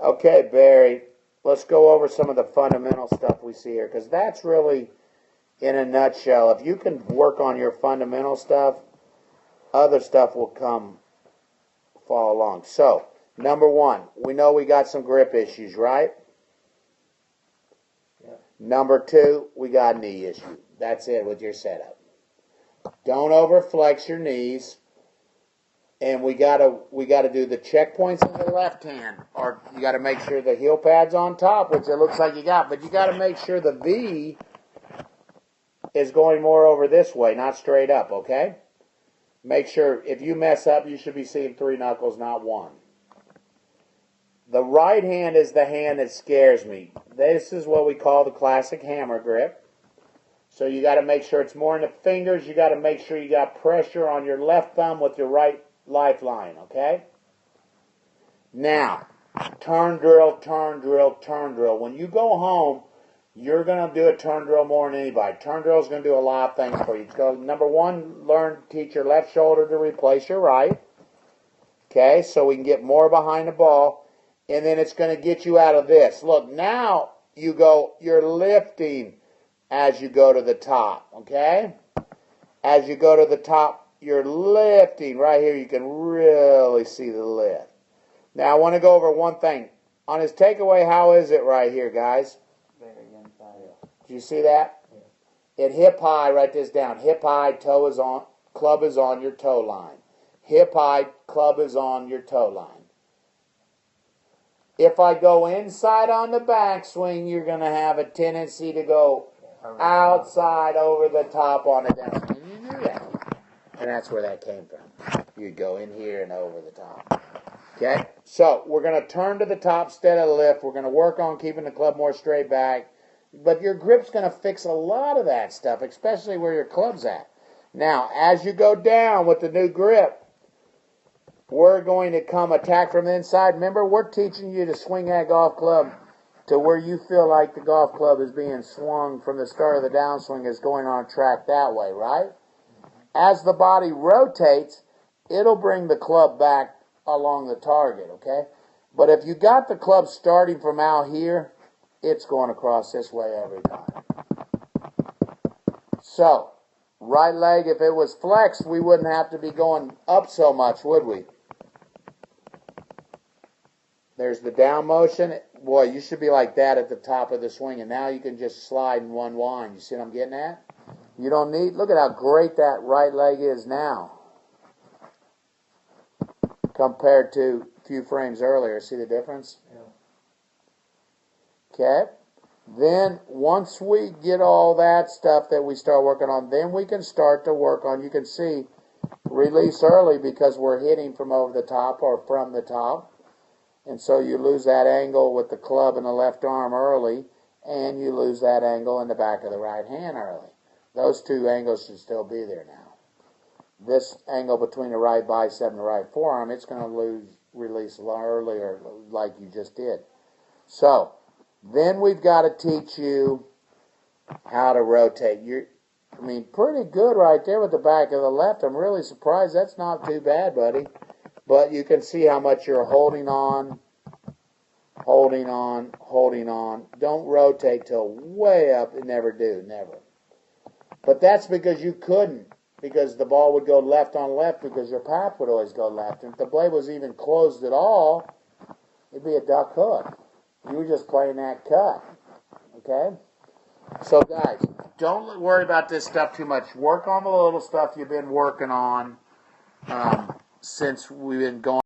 Okay, Barry, let's go over some of the fundamental stuff we see here, because that's really, in a nutshell, if you can work on your fundamental stuff, other stuff will follow along. So, number one, we know we got some grip issues, right? Yeah. Number two, we got knee issue. That's it with your setup. Don't overflex your knees. And we gotta do the checkpoints in the left hand, or you gotta make sure the heel pad's on top, which it looks like you got, but you gotta make sure the V is going more over this way, not straight up, okay? Make sure if you mess up, you should be seeing 3 knuckles, not 1. The right hand is the hand that scares me. This is what we call the classic hammer grip. So you gotta make sure it's more in the fingers. You gotta make sure you got pressure on your left thumb with your right lifeline, okay? Now, turn drill, turn drill, turn drill. When you go home, you're going to do a turn drill more than anybody. Turn drill is going to do a lot of things for you. So, number one, teach your left shoulder to replace your right. Okay, so we can get more behind the ball. And then it's going to get you out of this. Look, now you're lifting as you go to the top, okay? As you go to the top, you're lifting. Right here, you can really see the lift. Now, I want to go over one thing. On his takeaway, how is it right here, guys? Very inside. Do you see that? Yeah. At hip high, write this down. Hip high, toe is on, club is on your toe line. Hip high, club is on your toe line. If I go inside on the backswing, you're going to have a tendency to go outside over the top on the downswing. You knew that. And that's where that came from. You'd go in here and over the top. Okay? So, we're going to turn to the top instead of the lift. We're going to work on keeping the club more straight back. But your grip's going to fix a lot of that stuff, especially where your club's at. Now, as you go down with the new grip, we're going to come attack from the inside. Remember, we're teaching you to swing that golf club to where you feel like the golf club is being swung from the start of the downswing is going on track that way, right? As the body rotates, it'll bring the club back along the target, okay? But if you got the club starting from out here, it's going across this way every time. So, right leg, if it was flexed, we wouldn't have to be going up so much, would we? There's the down motion. Boy, you should be like that at the top of the swing, and now you can just slide in one wind. You see what I'm getting at? You don't need, look at how great that right leg is now compared to a few frames earlier. See the difference? Yeah. Okay. Then once we get all that stuff that we start working on, then we can start to work on, you can see, release early because we're hitting from over the top or from the top. And so you lose that angle with the club in the left arm early, and you lose that angle in the back of the right hand early. Those two angles should still be there now. This angle between the right bicep and the right forearm, it's going to release earlier like you just did. So, then we've got to teach you how to rotate. Pretty good right there with the back of the left. I'm really surprised. That's not too bad, buddy. But you can see how much you're holding on, holding on, holding on. Don't rotate till way up. Never do, never. But that's because you couldn't, because the ball would go left on left because your path would always go left. And if the blade was even closed at all, it'd be a duck hook. You were just playing that cut, okay? So, guys, don't worry about this stuff too much. Work on the little stuff you've been working on since we've been going.